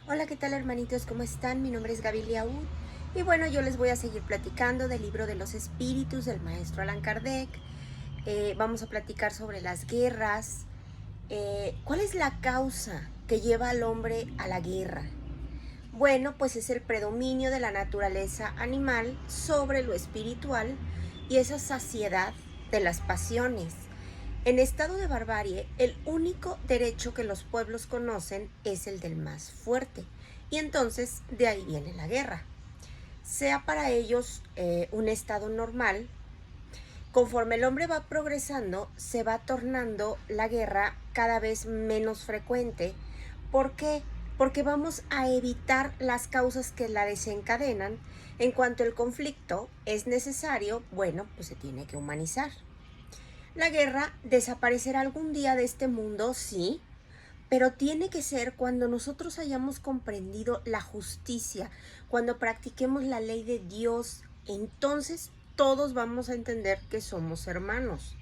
Hola, ¿qué tal hermanitos? ¿Cómo están? Mi nombre es Gaby Liaud y bueno, yo les voy a seguir platicando del libro de los espíritus del maestro Allan Kardec. Vamos a platicar sobre las guerras. ¿Cuál es la causa que lleva al hombre a la guerra? Bueno, pues es el predominio de la naturaleza animal sobre lo espiritual y esa saciedad de las pasiones. En estado de barbarie, el único derecho que los pueblos conocen es el del más fuerte, y entonces de ahí viene la guerra. Sea para ellos un estado normal, conforme el hombre va progresando, se va tornando la guerra cada vez menos frecuente. ¿Por qué? Porque vamos a evitar las causas que la desencadenan. En cuanto el conflicto es necesario, bueno, pues se tiene que humanizar. La guerra desaparecerá algún día de este mundo, sí, pero tiene que ser cuando nosotros hayamos comprendido la justicia, cuando practiquemos la ley de Dios, entonces todos vamos a entender que somos hermanos.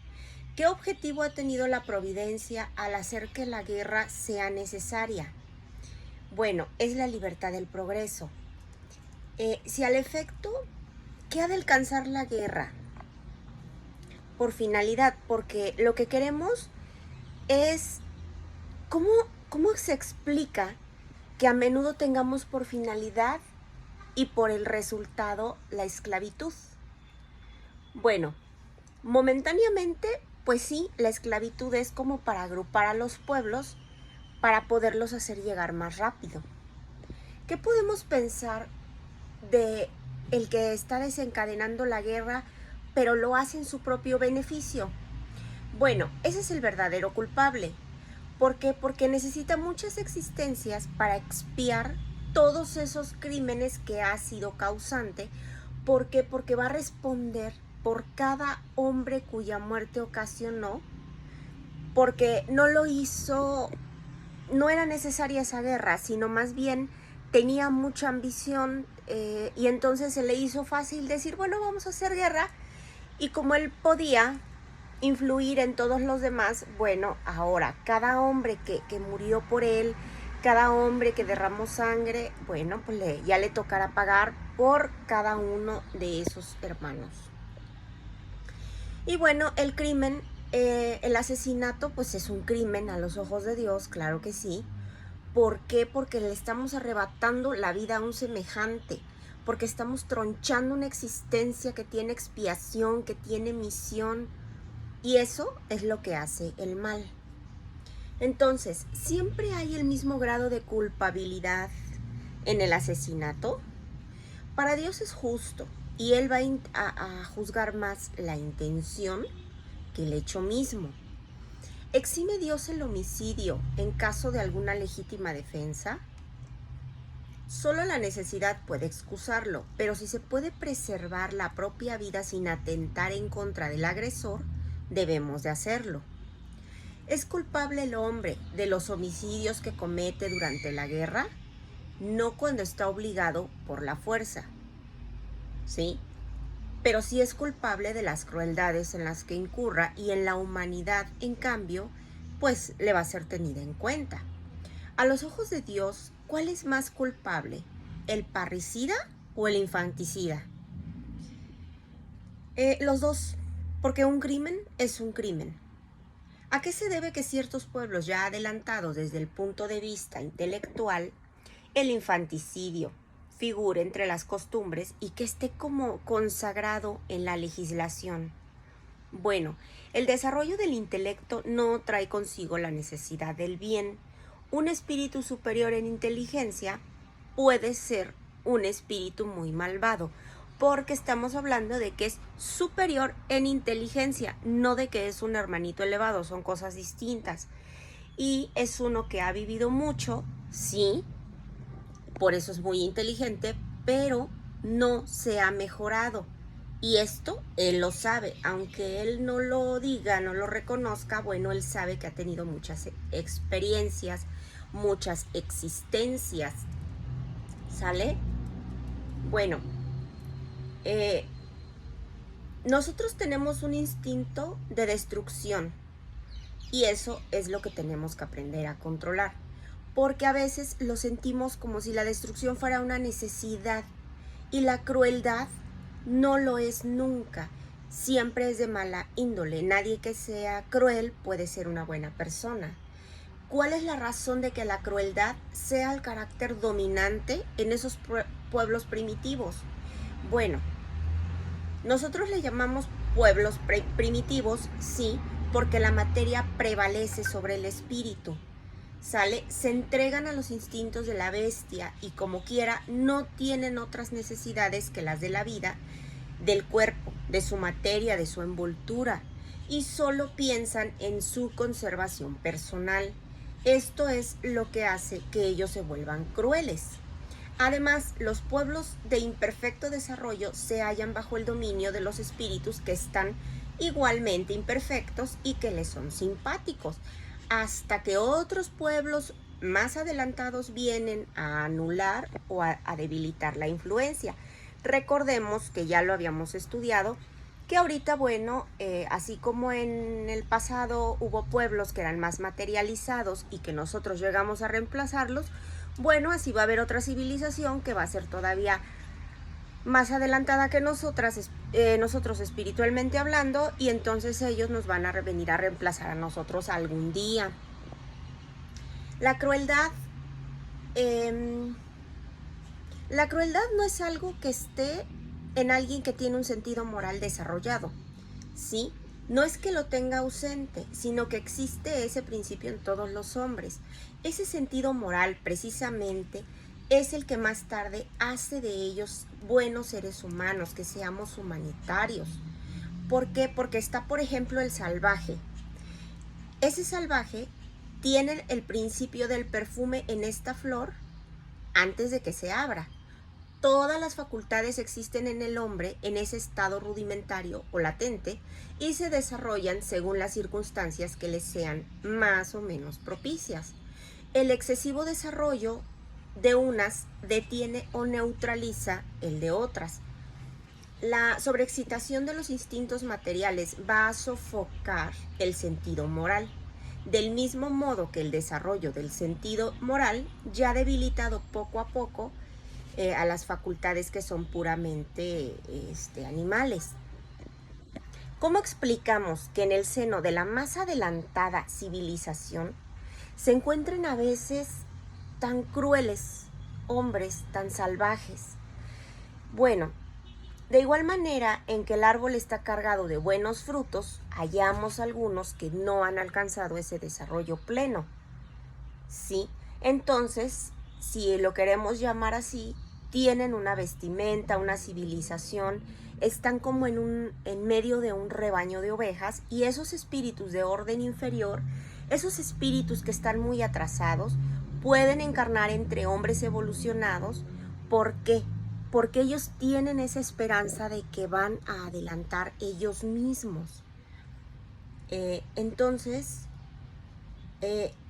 ¿Qué objetivo ha tenido la providencia al hacer que la guerra sea necesaria? Bueno, es la libertad del progreso. Si al efecto, ¿qué ha de alcanzar la guerra? Por finalidad, porque lo que queremos es ¿Cómo, ¿Cómo se explica que a menudo tengamos por finalidad y por el resultado la esclavitud? Bueno, momentáneamente, pues sí, la esclavitud es como para agrupar a los pueblos para poderlos hacer llegar más rápido. ¿Qué podemos pensar de el que está desencadenando la guerra, pero lo hace en su propio beneficio? Bueno, ese es el verdadero culpable. ¿Por qué? Porque necesita muchas existencias para expiar todos esos crímenes que ha sido causante. ¿Por qué? Porque va a responder por cada hombre cuya muerte ocasionó, porque no lo hizo, no era necesaria esa guerra, sino más bien tenía mucha ambición, y entonces se le hizo fácil decir, bueno, vamos a hacer guerra, y como él podía influir en todos los demás, bueno, ahora cada hombre que murió por él, cada hombre que derramó sangre, bueno, pues ya le tocará pagar por cada uno de esos hermanos. Y bueno, el crimen, el asesinato, pues es un crimen a los ojos de Dios, claro que sí. ¿Por qué? Porque le estamos arrebatando la vida a un semejante, porque estamos tronchando una existencia que tiene expiación, que tiene misión, y eso es lo que hace el mal. Entonces, ¿siempre hay el mismo grado de culpabilidad en el asesinato? Para Dios es justo y Él va a juzgar más la intención que el hecho mismo. ¿Exime Dios el homicidio en caso de alguna legítima defensa? Solo la necesidad puede excusarlo, pero si se puede preservar la propia vida sin atentar en contra del agresor, debemos de hacerlo. ¿Es culpable el hombre de los homicidios que comete durante la guerra? No cuando está obligado por la fuerza, ¿sí? Pero sí es culpable de las crueldades en las que incurra, y en la humanidad, en cambio, pues le va a ser tenida en cuenta. A los ojos de Dios, ¿cuál es más culpable? ¿El parricida o el infanticida? Los dos, porque un crimen es un crimen. ¿A qué se debe que ciertos pueblos ya adelantados desde el punto de vista intelectual, el infanticidio figure entre las costumbres y que esté como consagrado en la legislación? Bueno, el desarrollo del intelecto no trae consigo la necesidad del bien. Un espíritu superior en inteligencia puede ser un espíritu muy malvado, porque estamos hablando de que es superior en inteligencia, no de que es un hermanito elevado, son cosas distintas. Y es uno que ha vivido mucho, sí, por eso es muy inteligente, pero no se ha mejorado. Y esto él lo sabe, aunque él no lo diga, no lo reconozca, bueno, él sabe que ha tenido muchas experiencias, muchas existencias, ¿sale? Bueno, eh, nosotros tenemos un instinto de destrucción y eso es lo que tenemos que aprender a controlar. porque a veces lo sentimos como si la destrucción fuera una necesidad y la crueldad no lo es nunca, siempre es de mala índole. Nadie que sea cruel puede ser una buena persona. ¿Cuál es la razón de que la crueldad sea el carácter dominante en esos pueblos primitivos? Bueno, nosotros le llamamos pueblos primitivos, sí, porque la materia prevalece sobre el espíritu. ¿Sale? Se entregan a los instintos de la bestia y como quiera no tienen otras necesidades que las de la vida, del cuerpo, de su materia, de su envoltura, y solo piensan en su conservación personal. Esto es lo que hace que ellos se vuelvan crueles. Además, los pueblos de imperfecto desarrollo se hallan bajo el dominio de los espíritus que están igualmente imperfectos y que les son simpáticos, hasta que otros pueblos más adelantados vienen a anular o a debilitar la influencia. Recordemos que ya lo habíamos estudiado, que ahorita, bueno, así como en el pasado hubo pueblos que eran más materializados y que nosotros llegamos a reemplazarlos, bueno, así va a haber otra civilización que va a ser todavía más adelantada que nosotros espiritualmente hablando, y entonces ellos nos van a venir a reemplazar a nosotros algún día. La crueldad no es algo que esté en alguien que tiene un sentido moral desarrollado, ¿sí? No es que lo tenga ausente, sino que existe ese principio en todos los hombres. Ese sentido moral, precisamente, es el que más tarde hace de ellos buenos seres humanos, que seamos humanitarios. ¿Por qué? Porque está, por ejemplo, el salvaje. Ese salvaje tiene el principio del perfume en esta flor antes de que se abra. Todas las facultades existen en el hombre en ese estado rudimentario o latente y se desarrollan según las circunstancias que les sean más o menos propicias. El excesivo desarrollo de unas detiene o neutraliza el de otras. La sobreexcitación de los instintos materiales va a sofocar el sentido moral, del mismo modo que el desarrollo del sentido moral ya ha debilitado poco a poco a las facultades que son puramente animales. ¿Cómo explicamos que en el seno de la más adelantada civilización se encuentren a veces tan crueles hombres, tan salvajes? Bueno, de igual manera en que el árbol está cargado de buenos frutos, hallamos algunos que no han alcanzado ese desarrollo pleno, ¿sí? Entonces, si lo queremos llamar así, tienen una vestimenta, una civilización, están como en medio de un rebaño de ovejas, y esos espíritus de orden inferior, esos espíritus que están muy atrasados, pueden encarnar entre hombres evolucionados. ¿Por qué? Porque ellos tienen esa esperanza de que van a adelantar ellos mismos. Entonces,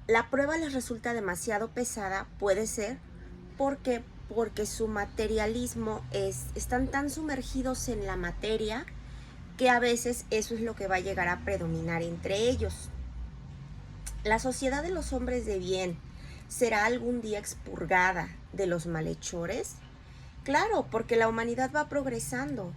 la prueba les resulta demasiado pesada, puede ser, porque su materialismo están tan sumergidos en la materia que a veces eso es lo que va a llegar a predominar entre ellos. La sociedad de los hombres de bien será algún día expurgada de los malhechores. Claro, porque la humanidad va progresando.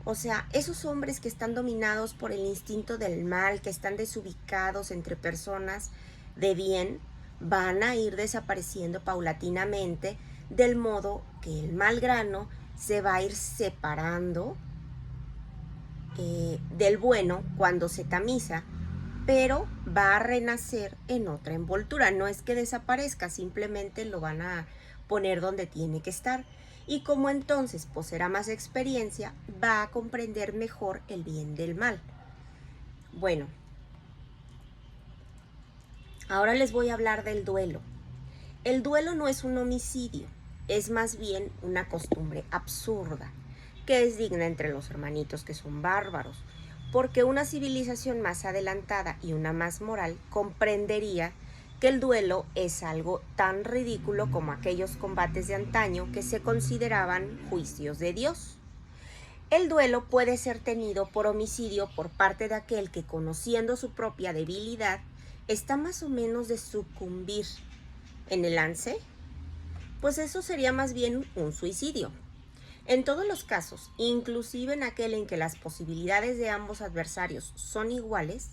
O sea, esos hombres que están dominados por el instinto del mal, que están desubicados entre personas de bien, van a ir desapareciendo paulatinamente, del modo que el mal grano se va a ir separando del bueno cuando se tamiza, pero va a renacer en otra envoltura. No es que desaparezca, simplemente lo van a poner donde tiene que estar. Y como entonces poseerá más experiencia, va a comprender mejor el bien del mal. Bueno, ahora les voy a hablar del duelo. El duelo no es un homicidio, es más bien una costumbre absurda, que es digna entre los hermanitos que son bárbaros, porque una civilización más adelantada y una más moral comprendería que el duelo es algo tan ridículo como aquellos combates de antaño que se consideraban juicios de Dios. El duelo puede ser tenido por homicidio por parte de aquel que, conociendo su propia debilidad, está más o menos de sucumbir en el lance, pues eso sería más bien un suicidio. En todos los casos, inclusive en aquel en que las posibilidades de ambos adversarios son iguales,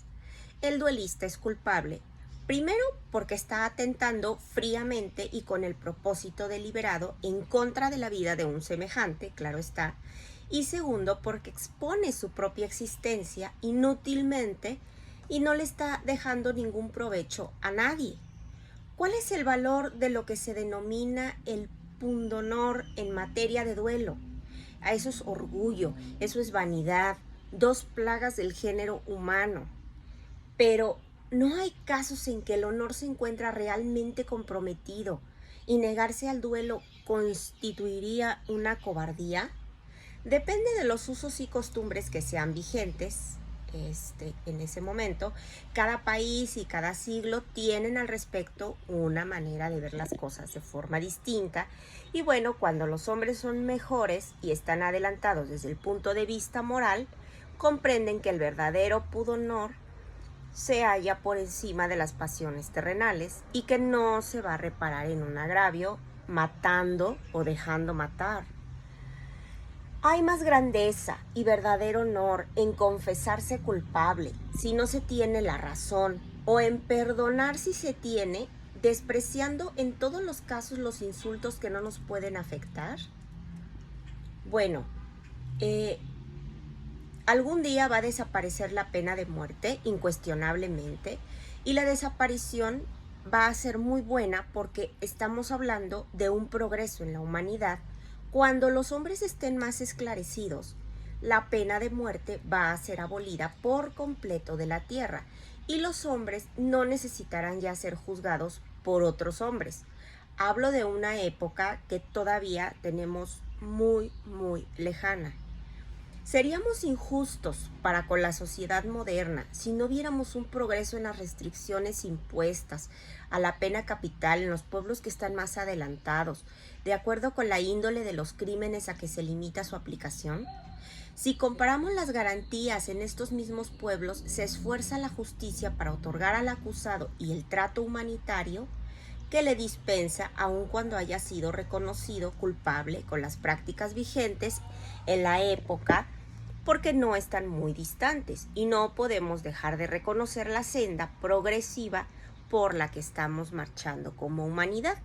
el duelista es culpable, primero porque está atentando fríamente y con el propósito deliberado en contra de la vida de un semejante, claro está, y segundo porque expone su propia existencia inútilmente y no le está dejando ningún provecho a nadie. ¿Cuál es el valor de lo que se denomina el pundonor en materia de duelo? Eso es orgullo, eso es vanidad, dos plagas del género humano. Pero no hay casos en que el honor se encuentra realmente comprometido y negarse al duelo constituiría una cobardía. Depende de los usos y costumbres que sean vigentes en ese momento. Cada país y cada siglo tienen al respecto una manera de ver las cosas de forma distinta. Y bueno, cuando los hombres son mejores y están adelantados desde el punto de vista moral, comprenden que el verdadero pundonor se halla por encima de las pasiones terrenales y que no se va a reparar en un agravio matando o dejando matar. Hay más grandeza y verdadero honor en confesarse culpable si no se tiene la razón, o en perdonar si se tiene, despreciando en todos los casos los insultos que no nos pueden afectar. Bueno, algún día va a desaparecer la pena de muerte, incuestionablemente, y la desaparición va a ser muy buena porque estamos hablando de un progreso en la humanidad. Cuando los hombres estén más esclarecidos, la pena de muerte va a ser abolida por completo de la tierra y los hombres no necesitarán ya ser juzgados por otros hombres. Hablo de una época que todavía tenemos muy, muy lejana. Seríamos injustos para con la sociedad moderna si no viéramos un progreso en las restricciones impuestas a la pena capital en los pueblos que están más adelantados, de acuerdo con la índole de los crímenes a que se limita su aplicación. Si comparamos las garantías en estos mismos pueblos, se esfuerza la justicia para otorgar al acusado y el trato humanitario que le dispensa aun cuando haya sido reconocido culpable con las prácticas vigentes en la época, porque no están muy distantes y no podemos dejar de reconocer la senda progresiva por la que estamos marchando como humanidad.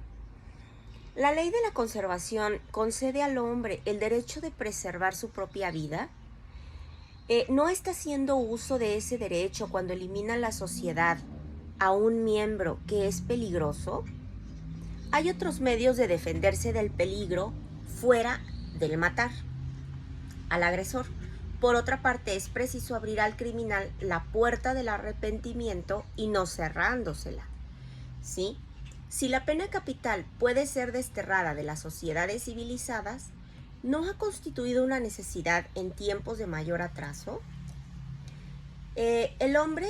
La ley de la conservación concede al hombre el derecho de preservar su propia vida. ¿No está haciendo uso de ese derecho cuando elimina la sociedad a un miembro que es peligroso? Hay otros medios de defenderse del peligro fuera del matar al agresor. Por otra parte, es preciso abrir al criminal la puerta del arrepentimiento y no cerrándosela, ¿sí? Si la pena capital puede ser desterrada de las sociedades civilizadas, ¿no ha constituido una necesidad en tiempos de mayor atraso? El hombre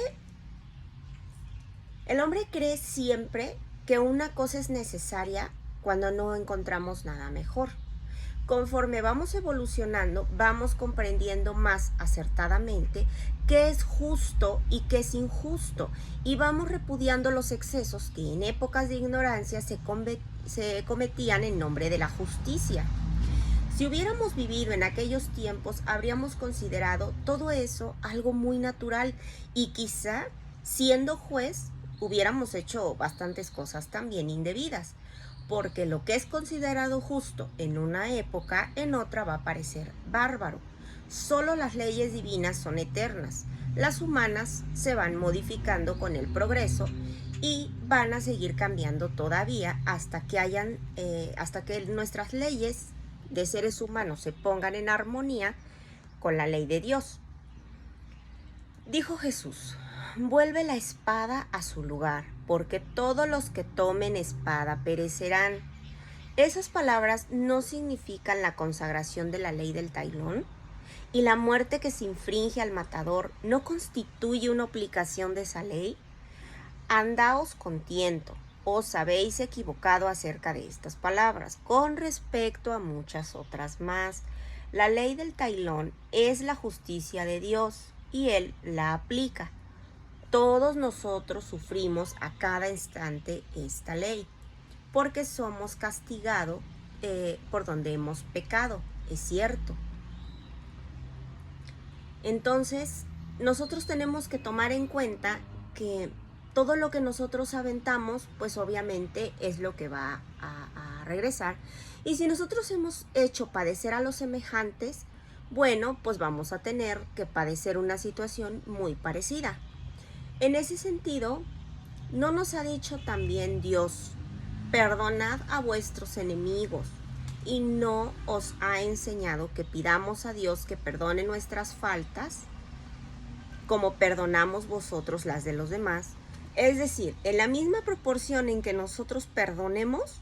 cree siempre que una cosa es necesaria cuando no encontramos nada mejor. Conforme vamos evolucionando, vamos comprendiendo más acertadamente qué es justo y qué es injusto, y vamos repudiando los excesos que en épocas de ignorancia se cometían en nombre de la justicia. Si hubiéramos vivido en aquellos tiempos, habríamos considerado todo eso algo muy natural y quizá, siendo juez, hubiéramos hecho bastantes cosas también indebidas, porque lo que es considerado justo en una época, en otra va a parecer bárbaro. Solo las leyes divinas son eternas. Las humanas se van modificando con el progreso y van a seguir cambiando todavía hasta que nuestras leyes de seres humanos se pongan en armonía con la ley de Dios. Dijo Jesús: vuelve la espada a su lugar, porque todos los que tomen espada perecerán. Esas palabras no significan la consagración de la ley del tailón, y la muerte que se infringe al matador no constituye una aplicación de esa ley. Andaos con tiento, os habéis equivocado acerca de estas palabras, con respecto a muchas otras más. La ley del tailón es la justicia de Dios, y Él la aplica. Todos nosotros sufrimos a cada instante esta ley. porque somos castigados por donde hemos pecado, es cierto. Entonces, nosotros tenemos que tomar en cuenta que todo lo que nosotros aventamos, pues obviamente es lo que va a regresar. Y si nosotros hemos hecho padecer a los semejantes, bueno, pues vamos a tener que padecer una situación muy parecida. En ese sentido, ¿no nos ha dicho también Dios, perdonad a vuestros enemigos? Y no os ha enseñado que pidamos a Dios que perdone nuestras faltas, como perdonamos vosotros las de los demás. Es decir, en la misma proporción en que nosotros perdonemos,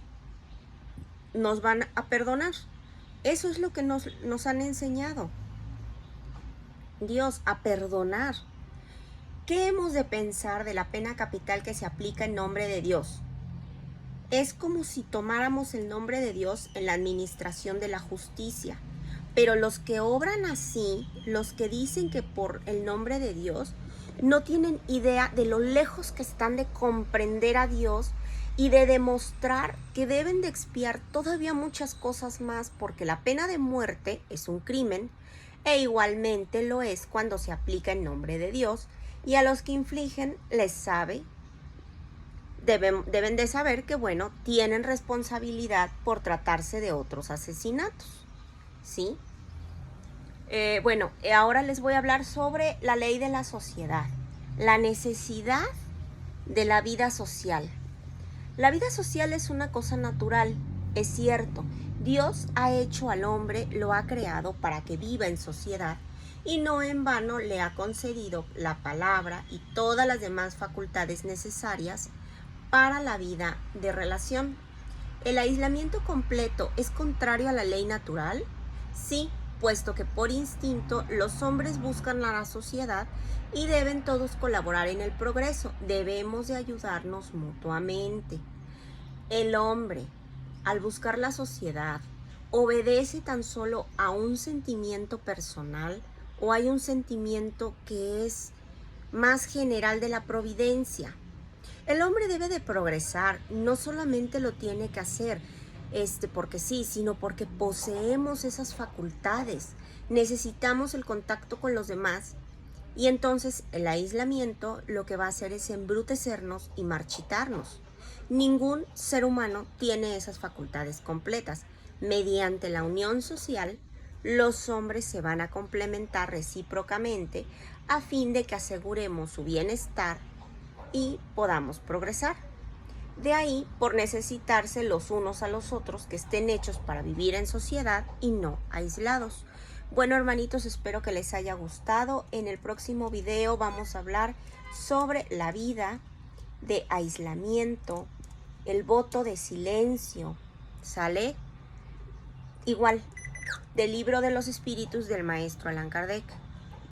nos van a perdonar. Eso es lo que nos han enseñado Dios, a perdonar. ¿Qué hemos de pensar de la pena capital que se aplica en nombre de Dios? Es como si tomáramos el nombre de Dios en la administración de la justicia. Pero los que obran así, los que dicen que por el nombre de Dios, no tienen idea de lo lejos que están de comprender a Dios y de demostrar que deben de expiar todavía muchas cosas más, porque la pena de muerte es un crimen e igualmente lo es cuando se aplica en nombre de Dios, y a los que infligen deben de saber que, bueno, tienen responsabilidad por tratarse de otros asesinatos, ¿sí? Ahora les voy a hablar sobre la ley de la sociedad, la necesidad de la vida social. La vida social es una cosa natural, es cierto. Dios ha hecho al hombre, lo ha creado para que viva en sociedad, y no en vano le ha concedido la palabra y todas las demás facultades necesarias para la vida de relación. ¿El aislamiento completo es contrario a la ley natural? Sí, puesto que por instinto los hombres buscan a la sociedad y deben todos colaborar en el progreso. Debemos de ayudarnos mutuamente. El hombre, al buscar la sociedad, ¿obedece tan solo a un sentimiento personal o hay un sentimiento que es más general de la providencia? El hombre debe de progresar, no solamente lo tiene que hacer porque sí, sino porque poseemos esas facultades. Necesitamos el contacto con los demás, y entonces el aislamiento lo que va a hacer es embrutecernos y marchitarnos. Ningún ser humano tiene esas facultades completas. Mediante la unión social, los hombres se van a complementar recíprocamente a fin de que aseguremos su bienestar y podamos progresar. De ahí, por necesitarse los unos a los otros, que estén hechos para vivir en sociedad y no aislados. Bueno, hermanitos, espero que les haya gustado. En el próximo video vamos a hablar sobre la vida de aislamiento, el voto de silencio, ¿sale? Igual, del libro de los espíritus del maestro Allan Kardec.